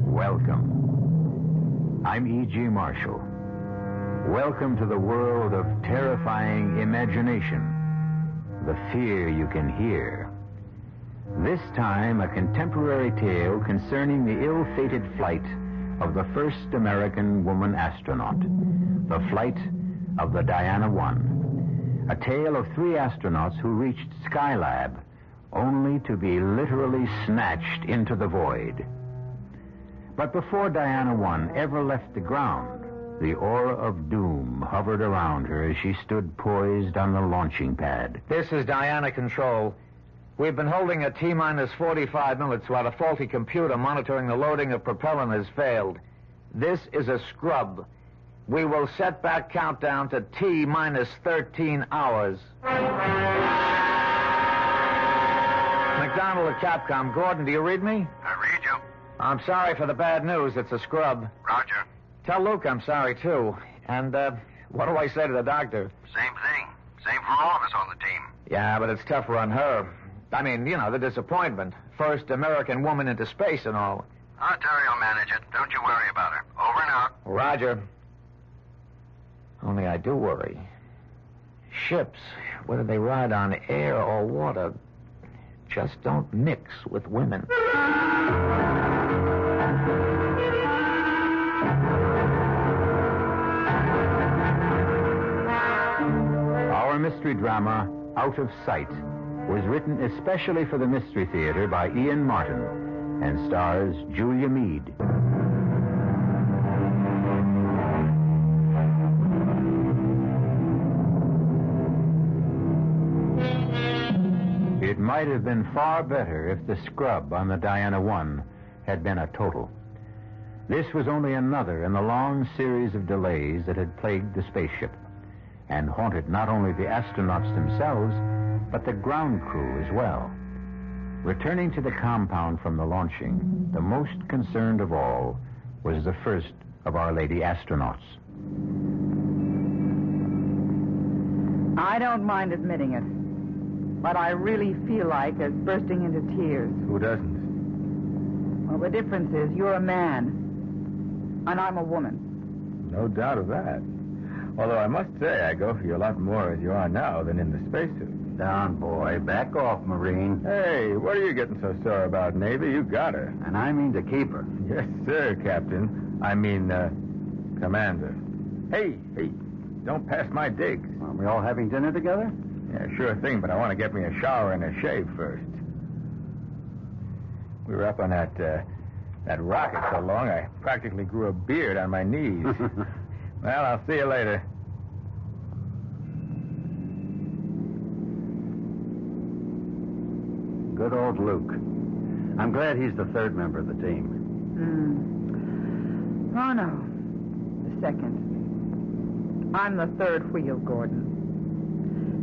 Welcome. I'm E.G. Marshall. Welcome to the world of terrifying imagination, the fear you can hear. This time, a contemporary tale concerning the ill-fated flight of the first American woman astronaut, the flight of the Diana I. A tale of 3 astronauts who reached Skylab only to be literally snatched into the void. But before Diana I ever left the ground, the aura of doom hovered around her as she stood poised on the launching pad. This is Diana Control. We've been holding at T-minus 45 minutes while a faulty computer monitoring the loading of propellant has failed. This is a scrub. We will set back countdown to T-minus 13 hours. McDonald at Capcom. Gordon, do you read me? I read you. I'm sorry for the bad news. It's a scrub. Roger. Tell Luke I'm sorry, too. And, what do I say to the doctor? Same thing. Same for all of us on the team. Yeah, but it's tougher on her. I mean, you know, the disappointment. First American woman into space and all. Terry will manage it. Don't you worry about her. Over and out. Roger. Only I do worry. Ships, whether they ride on air or water, just don't mix with women. Our mystery drama, Out of Sight, was written especially for the Mystery Theater by Ian Martin and stars Julia Meade. It might have been far better if the scrub on the Diana I had been a total. This was only another in the long series of delays that had plagued the spaceship and haunted not only the astronauts themselves, but the ground crew as well. Returning to the compound from the launching, the most concerned of all was the first of Our Lady astronauts. I don't mind admitting it, but I really feel like as bursting into tears. Who doesn't? Well, the difference is you're a man, and I'm a woman. No doubt of that. Although I must say I go for you a lot more as you are now than in the spacesuit. Down, boy. Back off, Marine. Hey, what are you getting so sore about, Navy? You got her. And I mean to keep her. Yes, sir, Captain. I mean, Commander. Hey, don't pass my digs. Are we all having dinner together? Yeah, sure thing, but I want to get me a shower and a shave first. We were up on that rocket so long, I practically grew a beard on my knees. Well, I'll see you later. Good old Luke. I'm glad he's the 3rd member of the team. Oh, no. The 2nd. I'm the 3rd wheel, Gordon.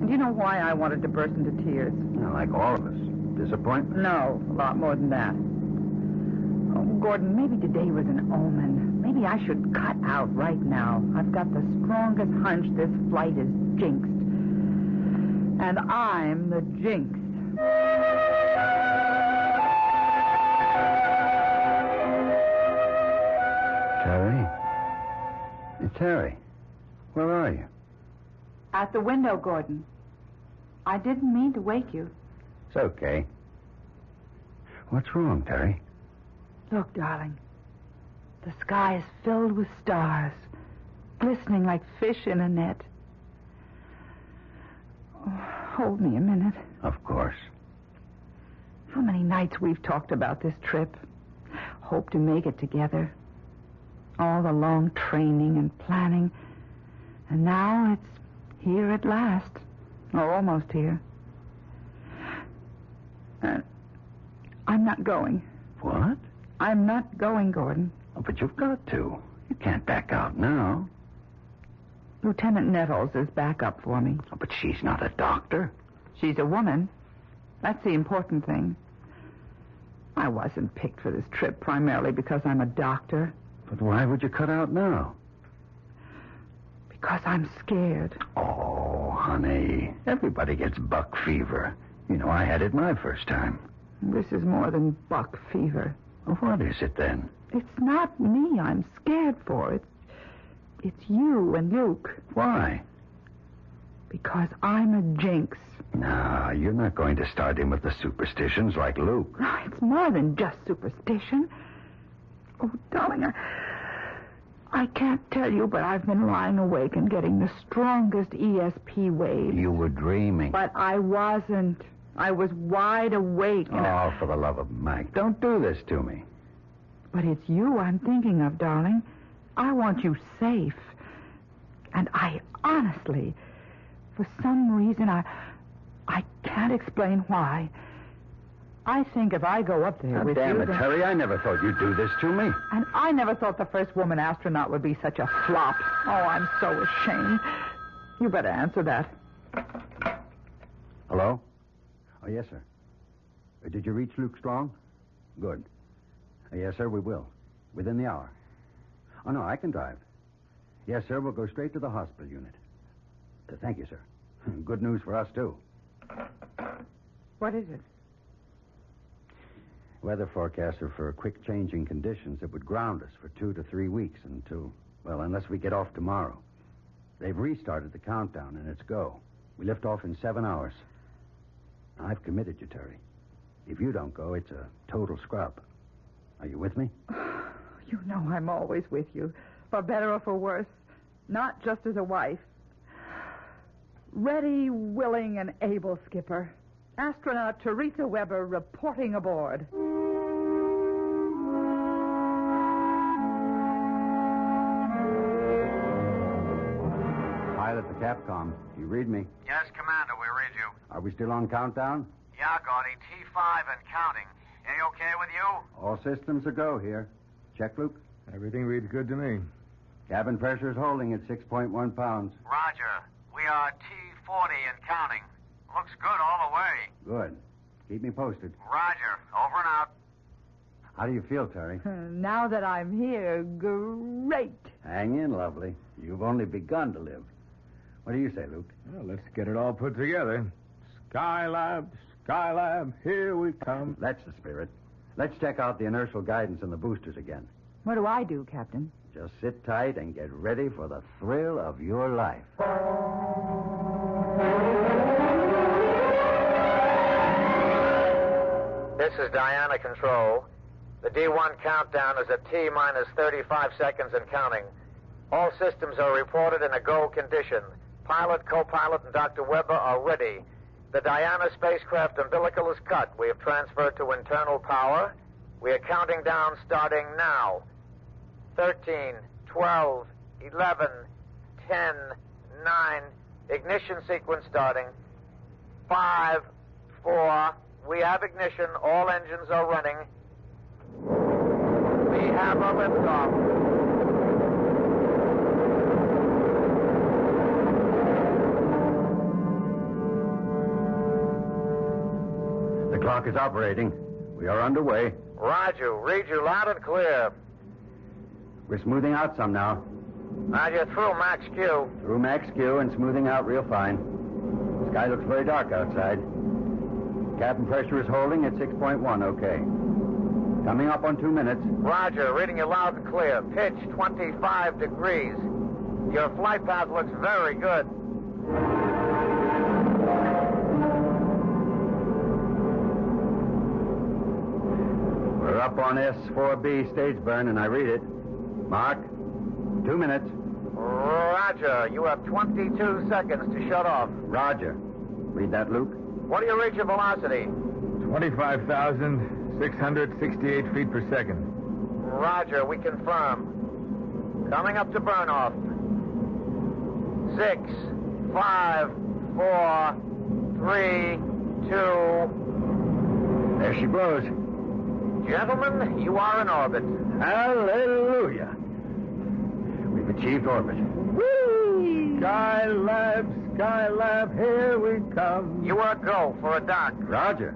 And do you know why I wanted to burst into tears? Like all of us. Disappointment? No, a lot more than that. Oh, Gordon, maybe today was an omen. Maybe I should cut out right now. I've got the strongest hunch this flight is jinxed. And I'm the jinx. Terry? Terry, where are you? At the window, Gordon. I didn't mean to wake you. It's okay. What's wrong, Terry? Look, darling. The sky is filled with stars, glistening like fish in a net. Oh, hold me a minute. Of course. How many nights we've talked about this trip. Hope to make it together. All the long training and planning. And now it's here at last. Or almost here. I'm not going. What? I'm not going, Gordon. Oh, but you've got to. You can't back out now. Lieutenant Nettles is back up for me. Oh, but she's not a doctor. She's a woman. That's the important thing. I wasn't picked for this trip primarily because I'm a doctor. But why would you cut out now? Because I'm scared. Oh, honey. Everybody gets buck fever. You know, I had it my first time. This is more than buck fever. What is it, then? It's not me I'm scared for. It's you and Luke. Why? Because I'm a jinx. No, you're not going to start in with the superstitions like Luke. It's more than just superstition. Oh, darling, I can't tell you, but I've been lying awake and getting the strongest ESP waves. You were dreaming. But I wasn't. I was wide awake. And for the love of Mike, don't do this to me. But it's you I'm thinking of, darling. I want you safe. And I honestly, for some reason, I can't explain why. I think if I go up there with you... Damn it, Terry, I never thought you'd do this to me. And I never thought the first woman astronaut would be such a flop. Oh, I'm so ashamed. You better answer that. Hello? Oh, yes, sir. Did you reach Luke Strong? Good. Yes, sir, we will. Within the hour. Oh, no, I can drive. Yes, sir, we'll go straight to the hospital unit. Thank you, sir. Good news for us, too. What is it? Weather forecasts are for quick changing conditions that would ground us for 2 to 3 weeks unless we get off tomorrow. They've restarted the countdown, and it's go. We lift off in 7 hours. I've committed you, Terry. If you don't go, it's a total scrub. Are you with me? You know I'm always with you, for better or for worse. Not just as a wife. Ready, willing, and able, Skipper. Astronaut Teresa Weber reporting aboard. Pilot the Capcom. Do you read me? Yes, Commander, we read you. Are we still on countdown? Yeah, Gordy, T5 and counting. Any okay with you? All systems are go here. Check, Luke? Everything reads good to me. Cabin pressure is holding at 6.1 pounds. Roger. We are T40 and counting. Looks good all the way. Good. Keep me posted. Roger. Over and out. How do you feel, Terry? Now that I'm here, great. Hang in, lovely. You've only begun to live. What do you say, Luke? Well, let's get it all put together. Skylab, here we come. That's the spirit. Let's check out the inertial guidance and the boosters again. What do I do, Captain? Just sit tight and get ready for the thrill of your life. This is Diana Control. The D1 countdown is at T-minus 35 seconds and counting. All systems are reported in a go condition. Pilot, co-pilot, and Dr. Weber are ready. The Diana spacecraft umbilical is cut. We have transferred to internal power. We are counting down starting now. 13, 12, 11, 10, 9. Ignition sequence starting. 5, 4. We have ignition. All engines are running. We have a liftoff. The clock is operating. We are underway. Roger. Read you loud and clear. We're smoothing out some now. Roger. Through Max Q. Through Max Q and smoothing out real fine. The sky looks very dark outside. Cabin pressure is holding at 6.1, okay. Coming up on 2 minutes. Roger. Reading you loud and clear. Pitch 25 degrees. Your flight path looks very good. We're up on S4B stage burn, and I read it. Mark, 2 minutes. Roger. You have 22 seconds to shut off. Roger. Read that, Luke. What do you reach your velocity? 25,668 feet per second. Roger. We confirm. Coming up to burn off. 6, 5, 4, 3, 2. There she blows. Gentlemen, you are in orbit. Hallelujah. We've achieved orbit. Whee! Skylab, here we come. You are go for a dock. Roger.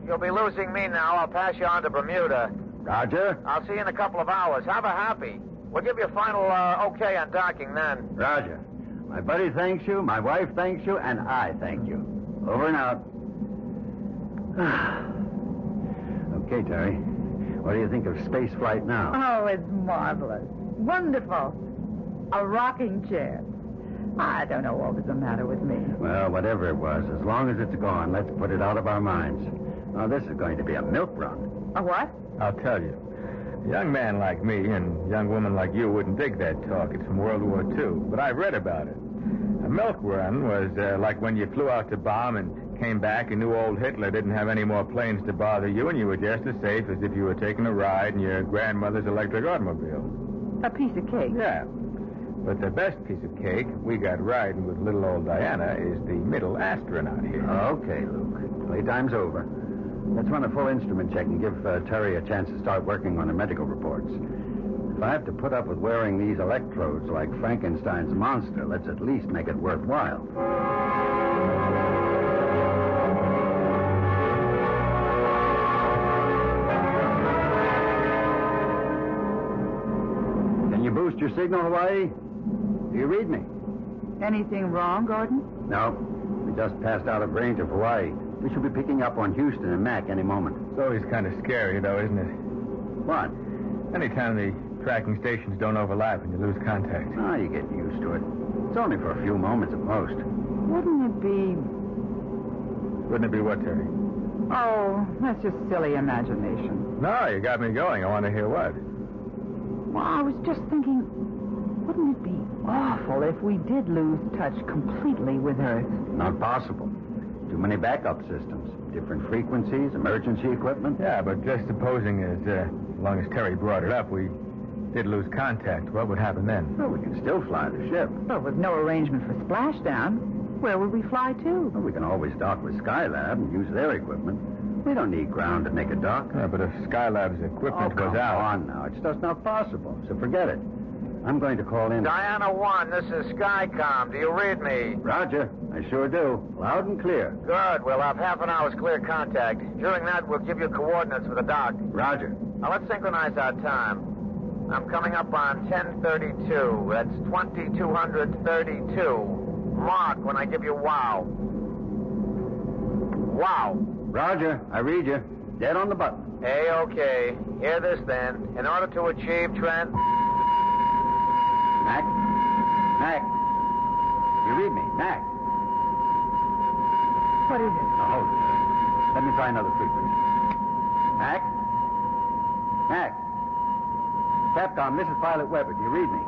You'll be losing me now. I'll pass you on to Bermuda. Roger. I'll see you in a couple of hours. Have a happy. We'll give you a final okay on docking then. Roger. My buddy thanks you, my wife thanks you, and I thank you. Over and out. Okay, Terry. What do you think of space flight now? Oh, it's marvelous. Wonderful. A rocking chair. I don't know what was the matter with me. Well, whatever it was, as long as it's gone, let's put it out of our minds. Now, this is going to be a milk run. A what? I'll tell you. A young man like me and a young woman like you wouldn't dig that talk. It's from World War II, but I've read about it. A milk run was like when you flew out to bomb and came back and knew old Hitler didn't have any more planes to bother you, and you were just as safe as if you were taking a ride in your grandmother's electric automobile. A piece of cake. Yeah. But the best piece of cake we got riding with little old Diana is the middle astronaut here. Okay, Luke. Playtime's over. Let's run a full instrument check and give Terry a chance to start working on the medical reports. If I have to put up with wearing these electrodes like Frankenstein's monster, let's at least make it worthwhile. Can you boost your signal, Hawaii? Do you read me? Anything wrong, Gordon? No. We just passed out of range of Hawaii. We should be picking up on Houston and Mac any moment. It's always kind of scary, though, isn't it? What? Anytime the tracking stations don't overlap and you lose contact. Oh, you get used to it. It's only for a few moments at most. Wouldn't it be... Wouldn't it be what, Terry? Oh, that's just silly imagination. No, you got me going. I want to hear what. Well, I was just thinking, wouldn't it be awful if we did lose touch completely with Earth? Not possible. Too many backup systems. Different frequencies, emergency equipment. Yeah, but just supposing as long as Terry brought it up, we did lose contact, what would happen then? Well, we can still fly the ship. But with no arrangement for splashdown, where would we fly to? Well, we can always dock with Skylab and use their equipment. We don't need ground to make a dock. Yeah, but if Skylab's equipment come goes out... on now. It's just not possible, so forget it. I'm going to call in... Diana 1, this is Skycom. Do you read me? Roger. I sure do. Loud and clear. Good. We'll have half an hour's clear contact. During that, we'll give you coordinates for the dock. Roger. Now, let's synchronize our time. I'm coming up on 10:32. That's 2232. Mark when I give you wow. Wow. Roger. I read you. Dead on the button. Hey, okay. Hear this, then. In order to achieve trend... Mac? Mac? You read me? Mac? What is it? Now, hold it. Let me try another frequency. Mac? Mac? Capcom, this is Pilot Weber. Do you read me?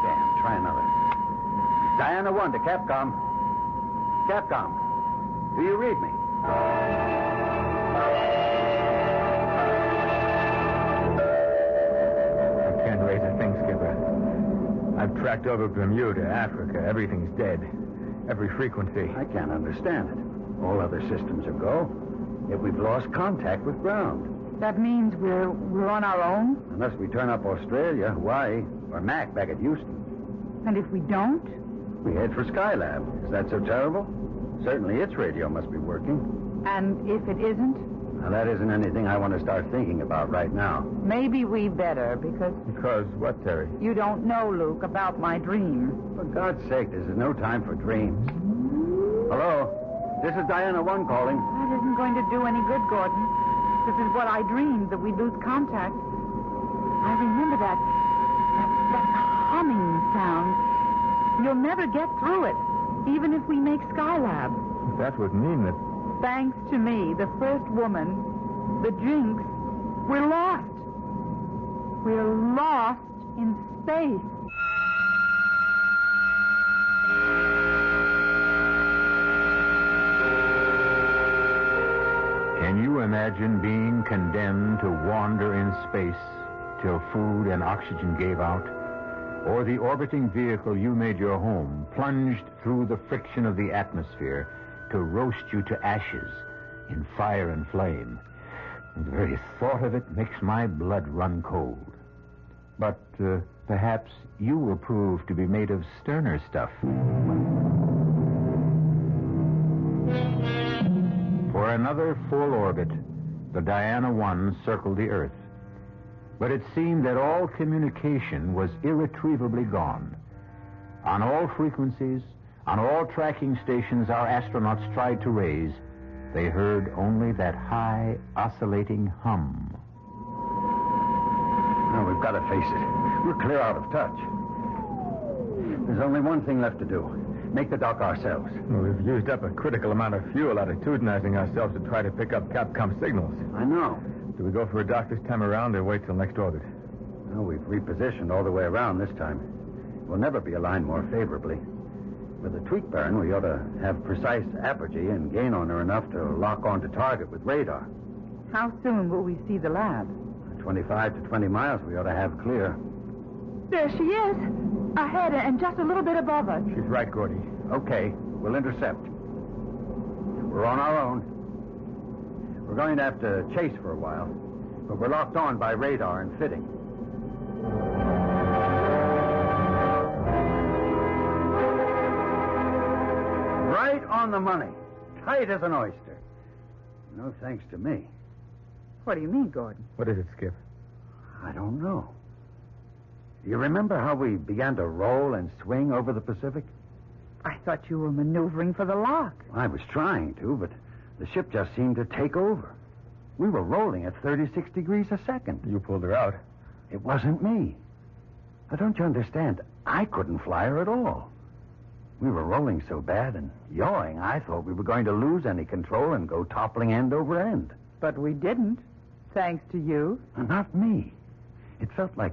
Damn, try another. Diana 1 to Capcom. Capcom, do you read me? I can't raise a thing, Skipper. I've tracked over Bermuda, Africa. Everything's dead. Every frequency. I can't understand it. All other systems are go. Yet we've lost contact with ground. That means we're on our own? Unless we turn up Australia, Hawaii, or Mac back at Houston. And if we don't? We head for Skylab. Is that so terrible? Certainly its radio must be working. And if it isn't? Now, that isn't anything I want to start thinking about right now. Maybe we better, because... Because what, Terry? You don't know, Luke, about my dream. For God's sake, this is no time for dreams. Hello? This is Diana 1 calling. That isn't going to do any good, Gordon. This is what I dreamed, that we'd lose contact. I remember that humming sound. You'll never get through it, even if we make Skylab. That would mean that... Thanks to me, the first woman, the Jinx, we're lost. We're lost in space. Can you imagine being condemned to wander in space till food and oxygen gave out? Or the orbiting vehicle you made your home plunged through the friction of the atmosphere to roast you to ashes in fire and flame? The very thought of it makes my blood run cold. But perhaps you will prove to be made of sterner stuff. For another full orbit, the Diana 1 circled the Earth. But it seemed that all communication was irretrievably gone. On all frequencies, on all tracking stations our astronauts tried to raise, they heard only that high, oscillating hum. No, we've got to face it. We're clear out of touch. There's only one thing left to do. Make the dock ourselves. Well, we've used up a critical amount of fuel attitudinizing ourselves to try to pick up Capcom signals. I know. Do we go for a dock this time around or wait till next orbit? Well, we've repositioned all the way around this time. We'll never be aligned more favorably. With the tweak burn, we ought to have precise apogee and gain on her enough to lock onto target with radar. How soon will we see the lab? 25 to 20 miles we ought to have clear. There she is. Ahead and just a little bit above us. She's right, Gordy. Okay, we'll intercept. We're on our own. We're going to have to chase for a while, but we're locked on by radar and fitting. Right on the money. Tight as an oyster. No thanks to me. What do you mean, Gordon? What is it, Skip? I don't know. You remember how we began to roll and swing over the Pacific? I thought you were maneuvering for the lock. I was trying to, but the ship just seemed to take over. We were rolling at 36 degrees a second. You pulled her out. It wasn't me. Now, don't you understand? I couldn't fly her at all. We were rolling so bad and yawing, I thought we were going to lose any control and go toppling end over end. But we didn't, thanks to you. Not me. It felt like,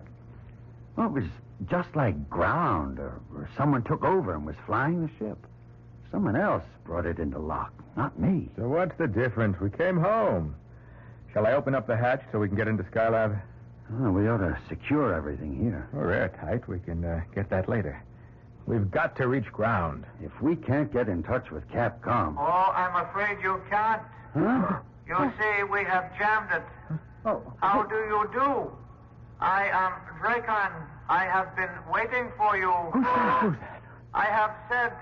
well, it was just like ground, or someone took over and was flying the ship. Someone else brought it into lock, not me. So what's the difference? We came home. Shall I open up the hatch so we can get into Skylab? Oh, we ought to secure everything here. We're airtight. We can get that later. We've got to reach ground. If we can't get in touch with Capcom... Oh, I'm afraid you can't. Huh? You see, we have jammed it. Oh. How do you do? I am Dracon. I have been waiting for you. Who's that? I have said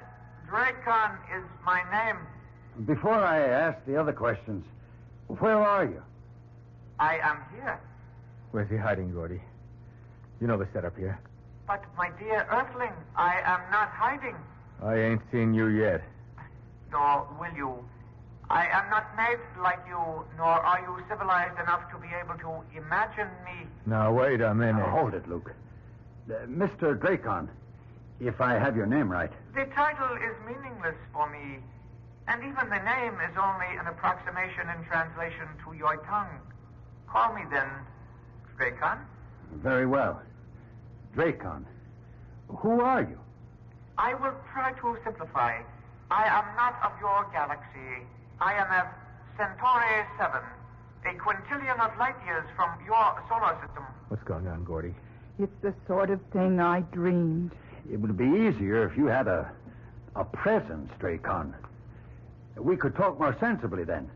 Dracon is my name. Before I ask the other questions, where are you? I am here. Where's he hiding, Gordy? You know the setup here. But, my dear Earthling, I am not hiding. I ain't seen you yet. Nor will you. I am not made like you, nor are you civilized enough to be able to imagine me. Now, wait a minute. Now, hold it, Luke. Mr. Dracon, if I have your name right. The title is meaningless for me, and even the name is only an approximation in translation to your tongue. Call me then, Dracon. Very well. Dracon, who are you? I will try to simplify. I am not of your galaxy. I am of Centauri 7, a quintillion of light years from your solar system. What's going on, Gordy? It's the sort of thing I dreamed. It would be easier if you had a presence, Dracon. We could talk more sensibly then.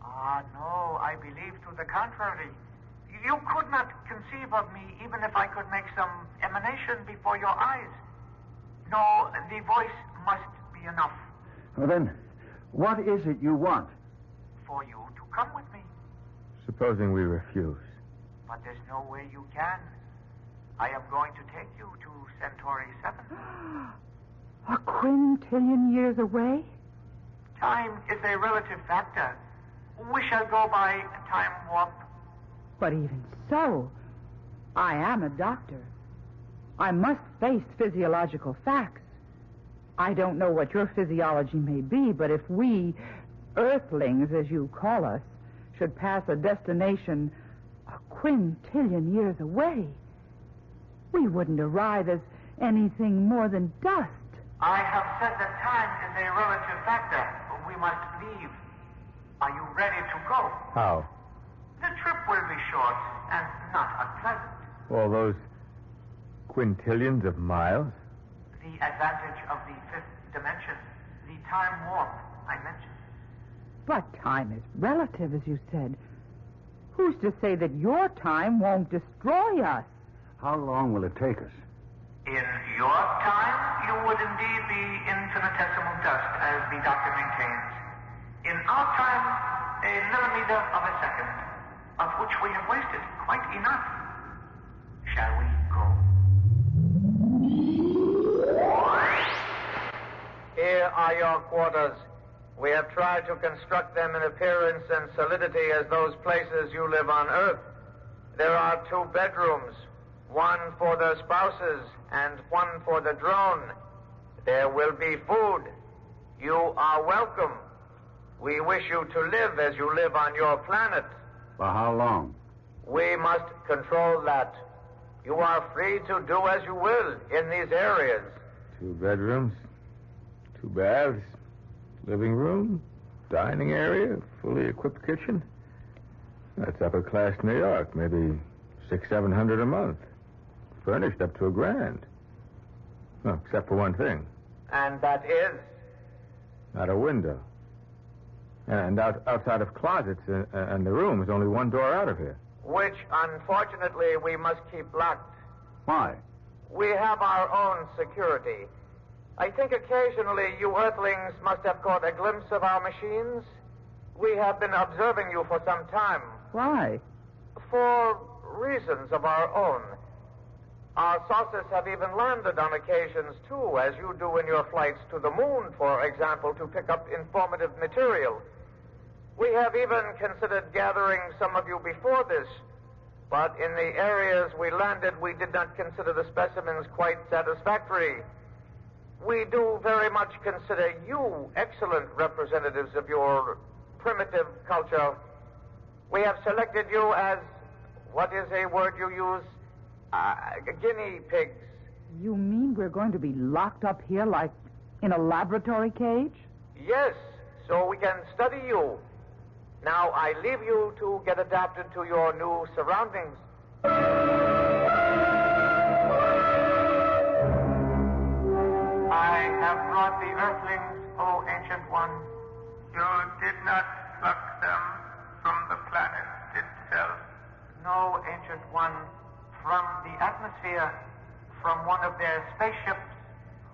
Ah, no, I believe to the contrary. You could not conceive of me even if I could make some emanation before your eyes. No, the voice must be enough. Well, then, what is it you want? For you to come with me. Supposing we refuse. But there's no way you can. I am going to take you to Centauri 7. A quintillion years away? Time is a relative factor. We shall go by time warp. But even so, I am a doctor. I must face physiological facts. I don't know what your physiology may be, but if we, Earthlings, as you call us, should pass a destination a quintillion years away, we wouldn't arrive as anything more than dust. I have said that time is a relative factor. We must leave. Are you ready to go? How? The trip will be short and not unpleasant. All those quintillions of miles? The advantage of the fifth dimension, the time warp I mentioned. But time is relative, as you said. Who's to say that your time won't destroy us? How long will it take us? In your time, you would indeed be infinitesimal dust, as the doctor maintains. In our time, a millimeter of a second, of which we have wasted quite enough. Shall we go? Here are your quarters. We have tried to construct them in appearance and solidity as those places you live on Earth. There are 2 bedrooms, one for the spouses and one for the drone. There will be food. You are welcome. We wish you to live as you live on your planet. For how long? We must control that. You are free to do as you will in these areas. 2 bedrooms, 2 baths, living room, dining area, fully equipped kitchen. That's upper class New York, maybe $600-700 a month. Furnished up to $1,000. Well, except for one thing. And that is? Not a window. And outside of closets and the rooms, only one door out of here. Which, unfortunately, we must keep locked. Why? We have our own security. I think occasionally you Earthlings must have caught a glimpse of our machines. We have been observing you for some time. Why? For reasons of our own. Our saucers have even landed on occasions, too, as you do in your flights to the moon, for example, to pick up informative material. We have even considered gathering some of you before this, but in the areas we landed, we did not consider the specimens quite satisfactory. We do very much consider you excellent representatives of your primitive culture. We have selected you as, what is a word you use? Guinea pigs. You mean we're going to be locked up here like in a laboratory cage? Yes, so we can study you. Now, I leave you to get adapted to your new surroundings. I have brought the Earthlings, O Ancient One. You did not pluck them from the planet itself. No, Ancient One. From the atmosphere, from one of their spaceships.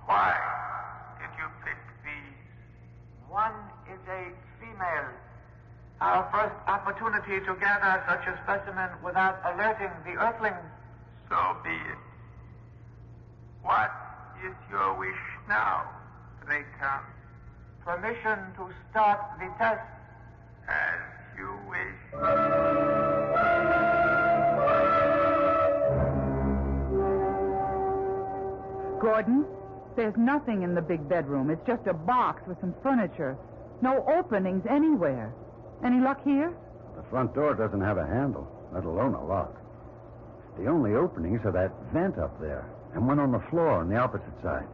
Why did you pick these? One is a female. Our first opportunity to gather such a specimen without alerting the Earthlings. So be it. What is your wish now, Great Count? Permission to start the test. As you wish. Gordon, there's nothing in the big bedroom. It's just a box with some furniture. No openings anywhere. Any luck here? The front door doesn't have a handle, let alone a lock. The only openings are that vent up there and one on the floor on the opposite side.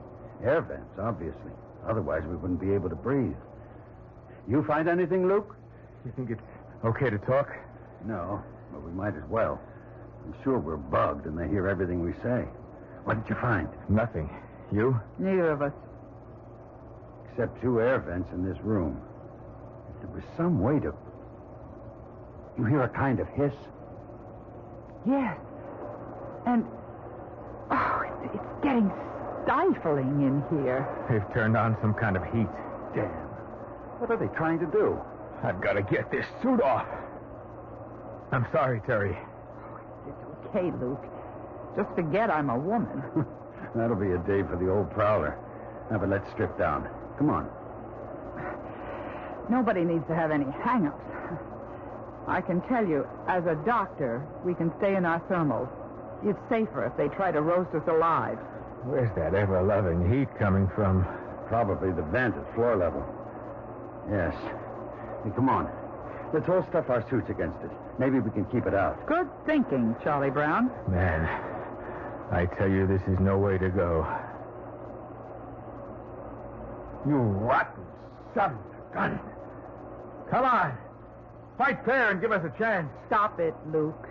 Air vents, obviously. Otherwise, we wouldn't be able to breathe. You find anything, Luke? You think it's okay to talk? No, but we might as well. I'm sure we're bugged and they hear everything we say. What did you find? Nothing. You? Neither of us. Except 2 air vents in this room. If there was some way to... You hear a kind of hiss? Yes. And... Oh, it's getting stifling in here. They've turned on some kind of heat. Damn. What are they trying to do? I've got to get this suit off. I'm sorry, Terry. It's okay, Luke. Just forget I'm a woman. That'll be a day for the old prowler. Now, but let's strip down. Come on. Nobody needs to have any hang-ups. I can tell you, as a doctor, we can stay in our thermals. It's safer if they try to roast us alive. Where's that ever-loving heat coming from? Probably the vent at floor level. Yes. Hey, come on. Let's all stuff our suits against it. Maybe we can keep it out. Good thinking, Charlie Brown. Man, I tell you, this is no way to go. You rotten son of a gun. Come on. Fight fair and give us a chance. Stop it, Luke.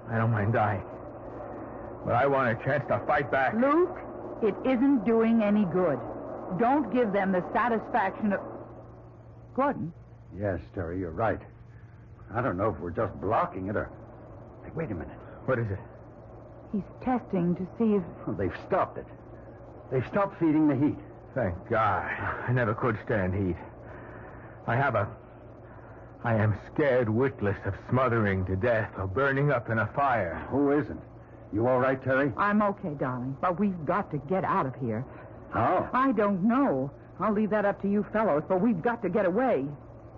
I don't mind dying. But I want a chance to fight back. Luke, it isn't doing any good. Don't give them the satisfaction of... Gordon? Yes, Terry, you're right. I don't know if we're just blocking it or... Hey, wait a minute. What is it? He's testing to see if... Oh, they've stopped it. They've stopped feeding the heat. Thank God. I never could stand heat. I am scared witless of smothering to death or burning up in a fire. Who isn't? You all right, Terry? I'm okay, darling, but we've got to get out of here. How? I don't know. I'll leave that up to you fellows, but we've got to get away.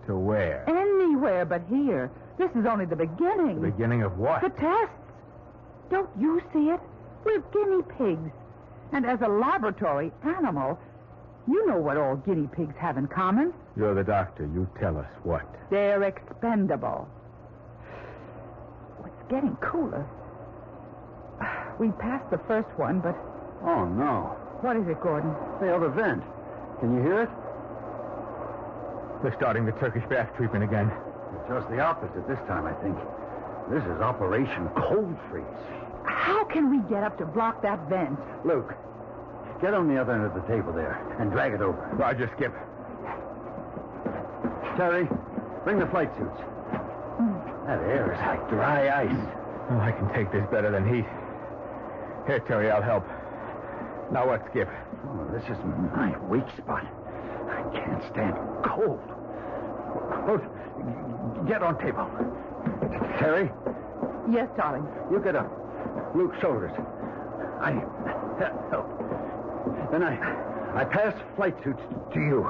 To where? Anywhere but here. This is only the beginning. The beginning of what? The tests. Don't you see it? We're guinea pigs. And as a laboratory animal, you know what all guinea pigs have in common. You're the doctor. You tell us what. They're expendable. It's getting cooler. We passed the first one, but... Oh, no. What is it, Gordon? The other vent. Can you hear it? They're starting the Turkish bath treatment again. It's just the opposite this time, I think. This is Operation Cold Freeze. How can we get up to block that vent? Luke, get on the other end of the table there and drag it over. Roger, Skip. Terry, bring the flight suits. That air is like dry ice. Oh, I can take this better than heat. Here, Terry, I'll help. Now what, Skip? Oh, this is my weak spot. I can't stand cold. Both, get on table. Terry, Yes, darling. you get up. Luke, shoulders. I help. Then I pass flight suits to you.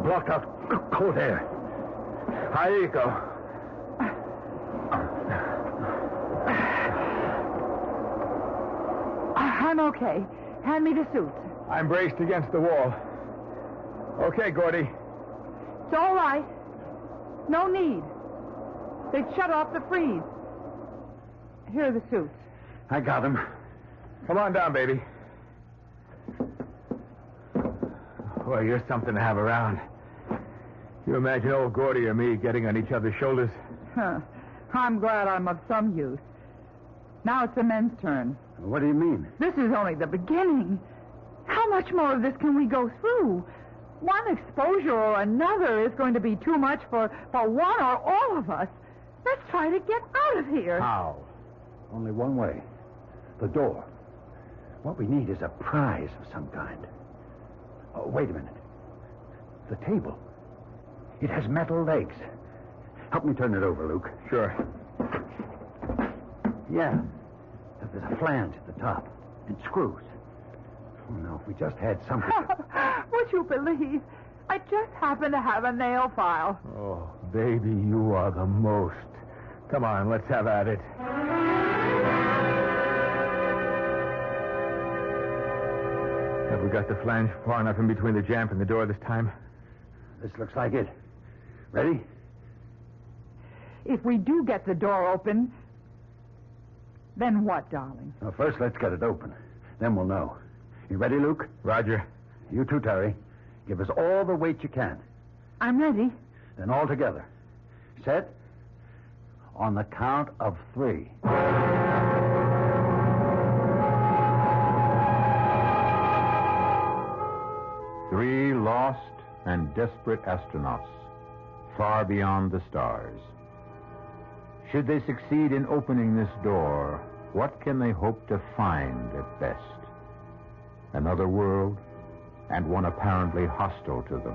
Block out cold air. Here you go. I'm okay. Hand me the suits. I'm braced against the wall. Okay, Gordy. It's all right. No need. They'd shut off the freeze. Here are the suits. I got him. Come on down, baby. Well, you're something to have around. You imagine old Gordy or me getting on each other's shoulders? Huh. I'm glad I'm of some use. Now it's the men's turn. What do you mean? This is only the beginning. How much more of this can we go through? One exposure or another is going to be too much for one or all of us. Let's try to get out of here. How? Only one way. The door. What we need is a prize of some kind. Oh, wait a minute. The table. It has metal legs. Help me turn it over, Luke. Sure. Yeah. There's a flange at the top. And screws. Oh, no, if we just had something... Would you believe? I just happen to have a nail file. Oh, baby, you are the most. Come on, let's have at it. Have we got the flange far enough in between the jamb and the door this time? This looks like it. Ready? If we do get the door open, then what, darling? Well, first, let's get it open. Then we'll know. You ready, Luke? Roger. You too, Terry. Give us all the weight you can. I'm ready. Then all together. Set? On the count of 3. Three lost and desperate astronauts, far beyond the stars. Should they succeed in opening this door, what can they hope to find at best? Another world, and one apparently hostile to them.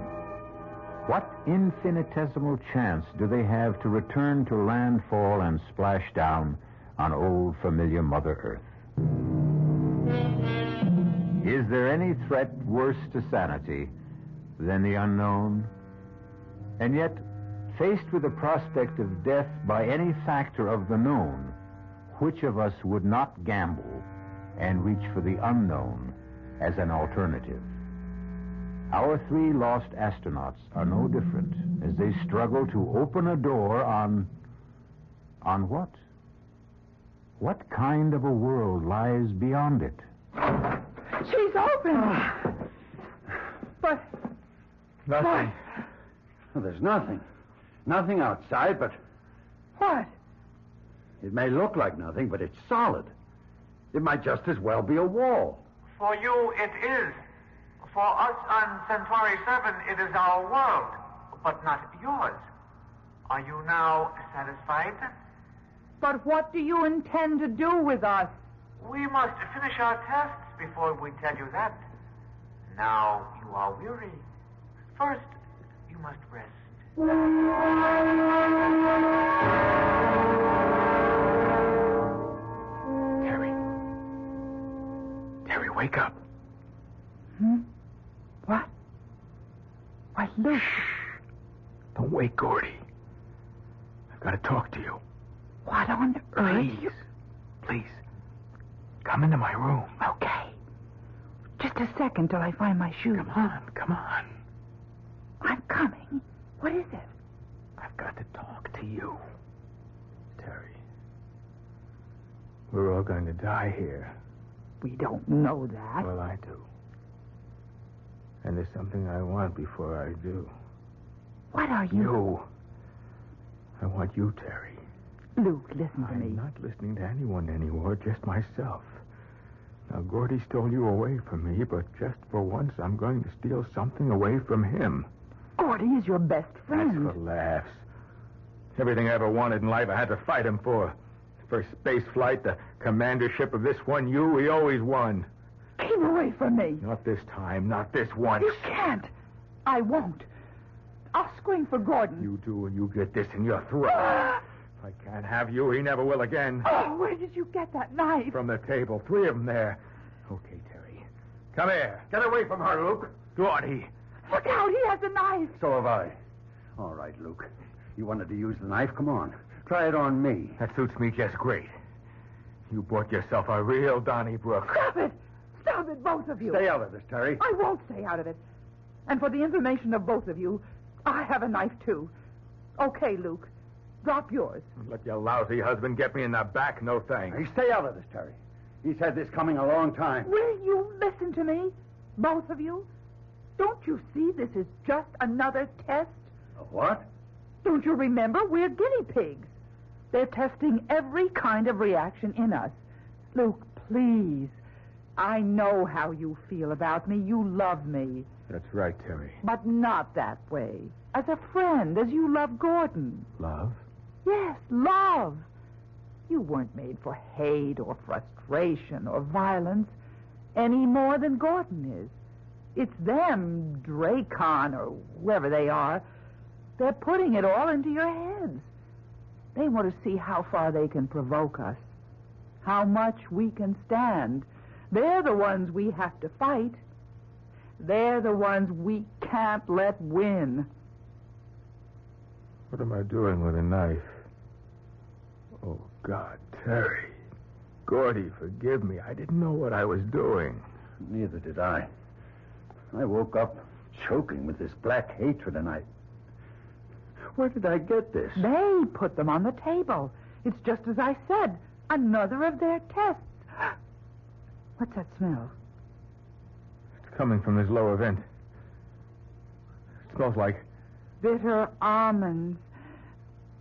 What infinitesimal chance do they have to return to landfall and splash down on old familiar Mother Earth? Is there any threat worse to sanity than the unknown? And yet, faced with the prospect of death by any factor of the known, which of us would not gamble and reach for the unknown as an alternative? Our three lost astronauts are no different as they struggle to open a door on what? What kind of a world lies beyond it? She's open. But... Nothing. Well, there's nothing. Nothing outside, but What? it may look like nothing, but it's solid. It might just as well be a wall. For you, it is. For us on Centauri 7, it is our world, but not yours. Are you now satisfied? But what do you intend to do with us? We must finish our tests before we tell you that. Now you are weary. First, you must rest. Terry, wake up. What? Why, Luke. Don't wake Gordy. got to talk to you. What on earth? Please. Come into my room. Okay. Just a second till I find my shoes. Come on. I'm coming. What is it? I've got to talk to you. Terry. We're all going to die here. We don't know that. Well, I do. And there's something I want before I do. What are you? You. I want you, Terry. Luke, listen to me. I'm not listening to anyone anymore, just myself. Now, Gordy stole you away from me, but just for once, I'm going to steal something away from him. Gordy is your best friend. That's for laughs. Everything I ever wanted in life, I had to fight him for. First space flight, the commandership of this one U, he always won. Keep away from me. Not this time, not this once. You can't. I won't. I'll scream for Gordon. You do, and you get this in your throat. If I can't have you, he never will again. Oh, where did you get that knife? From the table. 3 of them there. Okay, Terry. Come here. Get away from her, Luke. Gordy. Look out, he has a knife. So have I. All right, Luke. You wanted to use the knife? Come on. Try it on me. That suits me just great. You bought yourself a real Donnybrook. Stop it. Stop it, both of you. Stay out of this, Terry. I won't stay out of it. And for the information of both of you, I have a knife, too. Okay, Luke. Drop yours. Let your lousy husband get me in the back, no thanks. Hey, stay out of this, Terry. He's had this coming a long time. Will you listen to me? Both of you? Don't you see this is just another test? What? Don't you remember? We're guinea pigs. They're testing every kind of reaction in us. Luke, please. I know how you feel about me. You love me. That's right, Terry. But not that way. As a friend, as you love Gordon. Love? Yes, love. You weren't made for hate or frustration or violence any more than Gordon is. It's them, Dracon or whoever they are. They're putting it all into your heads. They want to see how far they can provoke us, how much we can stand. They're the ones we have to fight. They're the ones we can't let win. What am I doing with a knife? Oh, God, Terry. Gordy, forgive me. I didn't know what I was doing. Neither did I. I woke up choking with this black hatred, and where did I get this? They put them on the table. It's just as I said. Another of their tests. What's that smell? It's coming from this lower vent. It smells like... bitter almonds.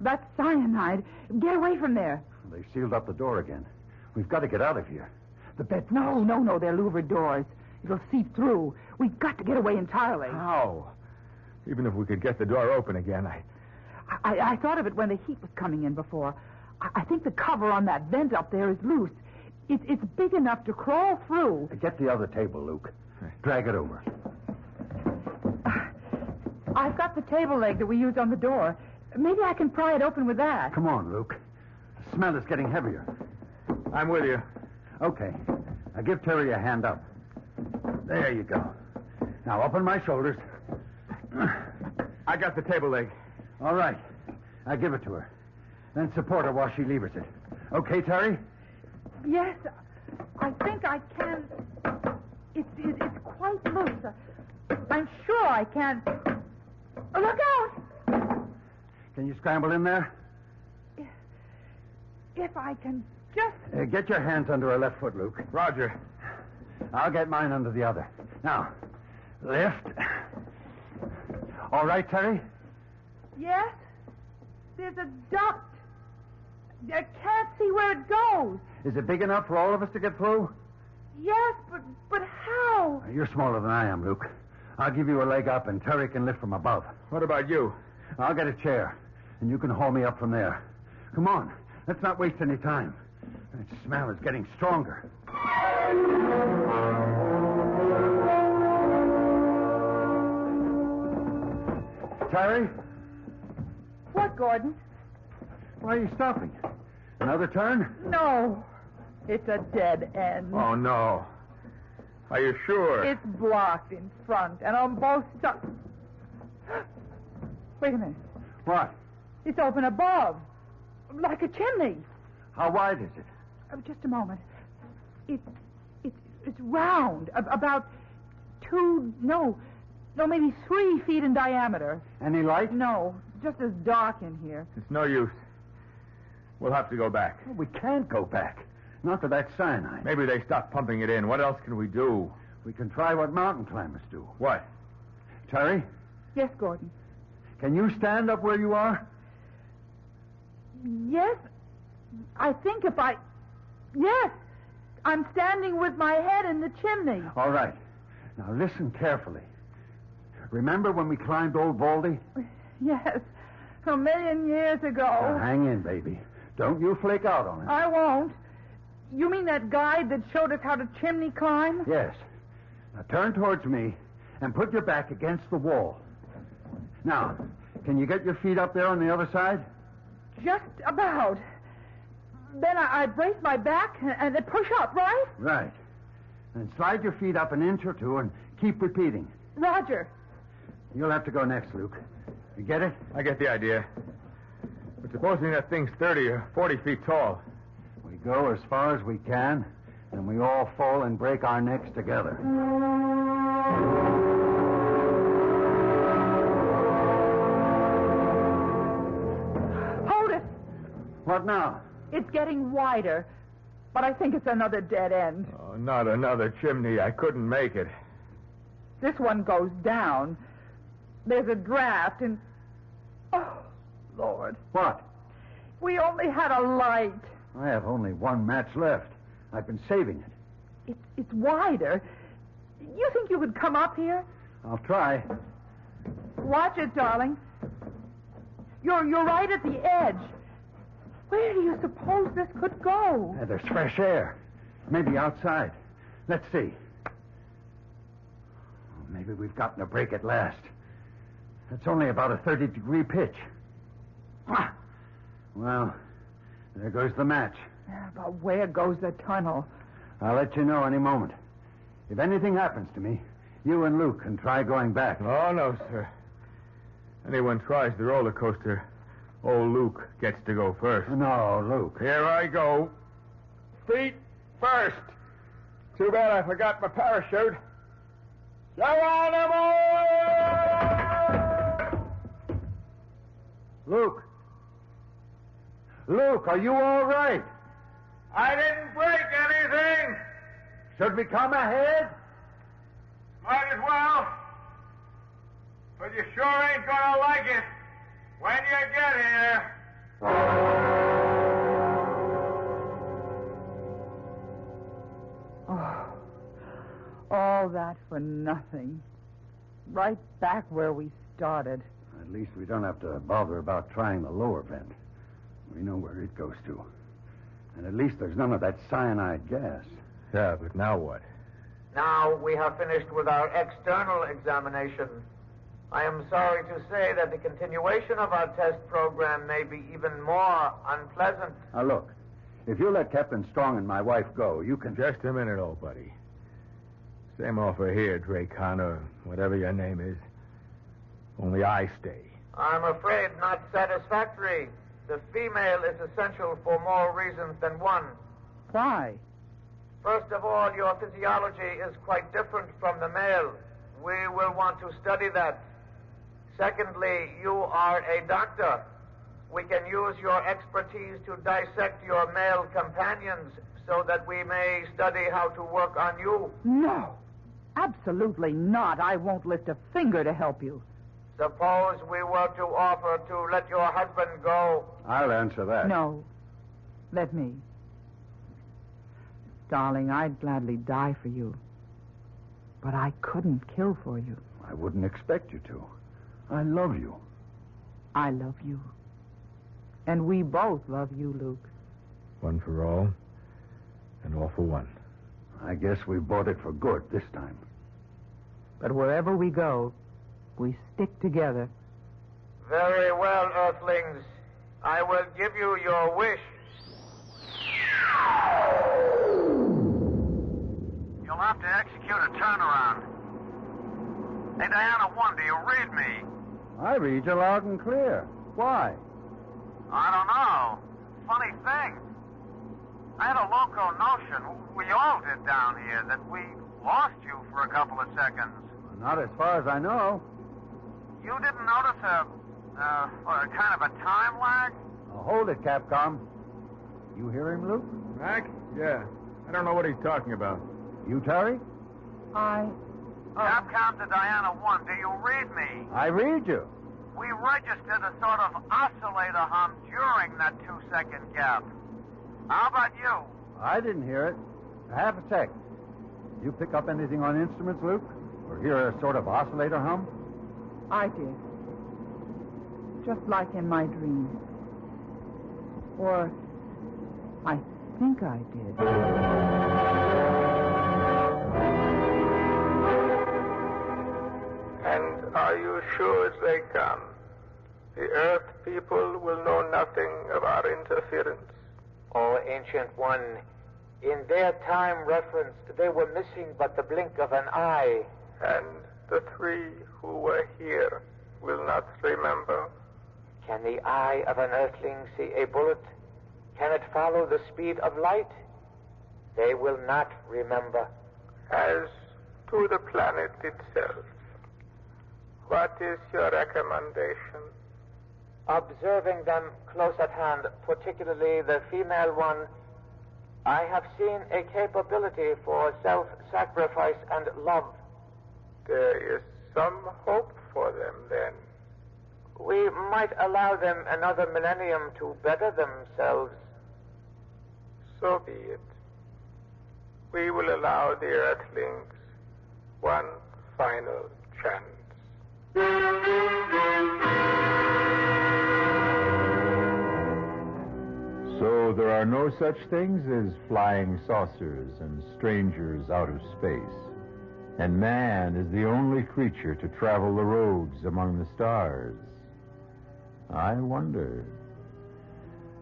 That's cyanide. Get away from there. They've sealed up the door again. We've got to get out of here. The bed... No. They're louvered doors. It'll seep through. We've got to get away entirely. How? Even if we could get the door open again, I thought of it when the heat was coming in before. I think the cover on that vent up there is loose. It's big enough to crawl through. Get the other table, Luke. Drag it over. I've got the table leg that we used on the door. Maybe I can pry it open with that. Come on, Luke. The smell is getting heavier. I'm with you. Okay. Now give Terry a hand up. There you go. Now up on my shoulders. I got the table leg. All right. Now give it to her. Then support her while she levers it. Okay, Terry? Yes, I think I can. It's quite loose. I'm sure I can. Look out! Can you scramble in there? If I can just... get your hands under her left foot, Luke. Roger. I'll get mine under the other. Now, lift. All right, Terry? Yes? There's a duct. I can't see where it goes. Is it big enough for all of us to get through? Yes, but how? You're smaller than I am, Luke. I'll give you a leg up, and Terry can lift from above. What about you? I'll get a chair, and you can haul me up from there. Come on. Let's not waste any time. That smell is getting stronger. Terry? What, Gordon? Why are you stopping? Another turn? No. It's a dead end. Oh, no. Are you sure? It's blocked in front and on both sides. Wait a minute. What? It's open above. like a chimney. How wide is it? Just a moment. It's round, about maybe 3 feet in diameter. Any light? No, just as dark in here. It's no use. We'll have to go back. We can't go back. Not to that cyanide. Maybe they stopped pumping it in. What else can we do? We can try what mountain climbers do. What? Terry, Yes, Gordon. can you stand up where you are? Yes, I think Yes, I'm standing with my head in the chimney. All right. Now listen carefully. Remember when we climbed Old Baldy? Yes, 1,000,000 years ago. Now, hang in, baby. Don't you flake out on it. I won't. You mean that guide that showed us how to chimney climb? Yes. Now turn towards me and put your back against the wall. Now, can you get your feet up there on the other side? Just about. Then I brace my back and then push up, right? Right. And slide your feet up an inch or two and keep repeating. Roger. You'll have to go next, Luke. You get it? I get the idea. But supposing that thing's 30 or 40 feet tall. We go as far as we can, and we all fall and break our necks together. Hold it. What now? It's getting wider, but I think it's another dead end. Oh, not another chimney. I couldn't make it. This one goes down. There's a draft, and... Oh, Lord. What? We only had a light. I have only one match left. I've been saving it. It's wider. You think you could come up here? I'll try. Watch it, darling. You're right at the edge. Where do you suppose this could go? There's fresh air. Maybe outside. Let's see. Maybe we've gotten a break at last. It's only about a 30-degree pitch. Ah! Well, there goes the match. But where goes the tunnel? I'll let you know any moment. If anything happens to me, you and Luke can try going back. Oh, no, sir. Anyone tries the roller coaster, old Luke gets to go first. No, Luke. Here I go. Feet first. Too bad I forgot my parachute. Geronimo! Luke. Luke, are you all right? I didn't break anything. Should we come ahead? Might as well. But you sure ain't gonna like it when you get here. Oh, all that for nothing. Right back where we started. At least we don't have to bother about trying the lower vent. We know where it goes to. And at least there's none of that cyanide gas. Yeah, but now what? Now we have finished with our external examination. I am sorry to say that the continuation of our test program may be even more unpleasant. Now, look. If you let Captain Strong and my wife go, you can... Just a minute, old buddy. Same offer here, Dracon, or whatever your name is. Only I stay. I'm afraid not satisfactory. The female is essential for more reasons than one. Why? First of all, your physiology is quite different from the male. We will want to study that. Secondly, you are a doctor. We can use your expertise to dissect your male companions so that we may study how to work on you. No, absolutely not. I won't lift a finger to help you. Suppose we were to offer to let your husband go. I'll answer that. No, let me. Darling, I'd gladly die for you. But I couldn't kill for you. I wouldn't expect you to. I love you. I love you. And we both love you, Luke. One for all, and all for one. I guess we bought it for good this time. But wherever we go, we stick together. Very well, Earthlings. I will give you your wish. You'll have to execute a turnaround. Hey, Diana 1, do you read me? I read you loud and clear. Why? I don't know. I had a loco notion, we all did down here, that we lost you for a couple of seconds. Not as far as I know. You didn't notice a kind of a time lag? Hold it, Capcom. You hear him, Luke? Mac? Yeah. I don't know what he's talking about. You, Terry? Capcom to Diana 1, do you read me? I read you. We registered a sort of oscillator hum during that 2-second gap. How about you? I didn't hear it. Half a sec. You pick up anything on instruments, Luke? Or hear a sort of oscillator hum? I did. Just like in my dreams. Or I think I did. And are you sure they come? The Earth people will know nothing of our interference. Oh, Ancient One, in their time referenced, they were missing but the blink of an eye. And the 3 who were here will not remember. Can the eye of an earthling see a bullet? Can it follow the speed of light? They will not remember. As to the planet itself, what is your recommendation? Observing them close at hand, particularly the female one, I have seen a capability for self-sacrifice and love. There is some hope for them, then. We might allow them another millennium to better themselves. So be it. We will allow the Earthlings one final chance. So there are no such things as flying saucers and strangers out of space. And man is the only creature to travel the roads among the stars. I wonder.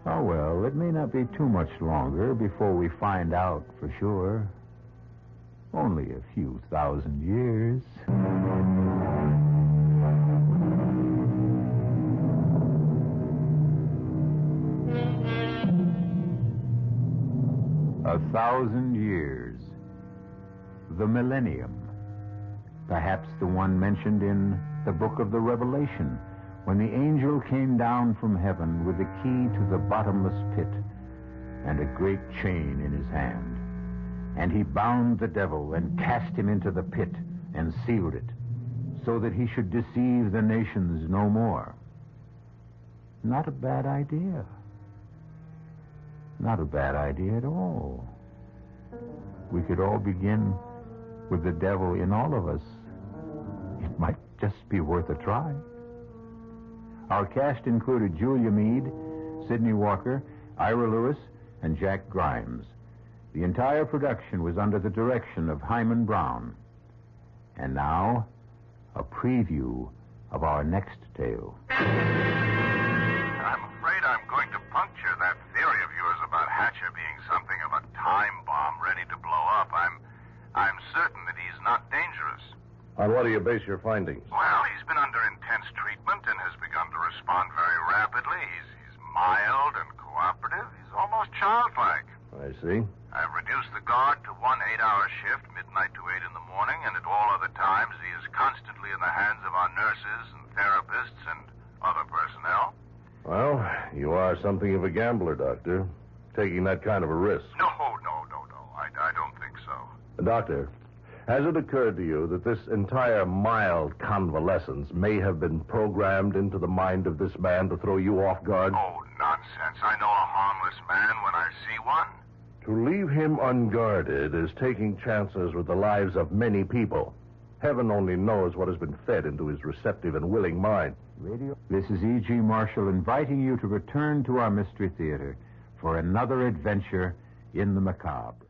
Oh, well, it may not be too much longer before we find out for sure. Only a few thousand years. A 1,000 years. The millennium. Perhaps the one mentioned in the book of the Revelation, when the angel came down from heaven with the key to the bottomless pit and a great chain in his hand. And he bound the devil and cast him into the pit and sealed it, so that he should deceive the nations no more. Not a bad idea. Not a bad idea at all. We could all begin with the devil in all of us. It might just be worth a try. Our cast included Julia Meade, Sidney Walker, Ira Lewis, and Jack Grimes. The entire production was under the direction of Hyman Brown. And now, a preview of our next tale. I'm afraid I'm going to puncture that theory of yours about Hatcher being something of a time bomb ready to blow up. I'm certain that he's not dangerous. On what do you base your findings? Well, he's been under intense treatment and has begun to respond very rapidly. He's mild and cooperative. He's almost childlike. I see. I've reduced the guard to 1 8-hour shift, midnight to 8 in the morning, and at all other times he is constantly in the hands of our nurses and therapists and other personnel. Well, you are something of a gambler, Doctor, taking that kind of a risk. No. I don't think so. Doctor, has it occurred to you that this entire mild convalescence may have been programmed into the mind of this man to throw you off guard? Oh, nonsense. I know a harmless man when I see one. To leave him unguarded is taking chances with the lives of many people. Heaven only knows what has been fed into his receptive and willing mind. This is E.G. Marshall inviting you to return to our Mystery Theater for another adventure in the macabre.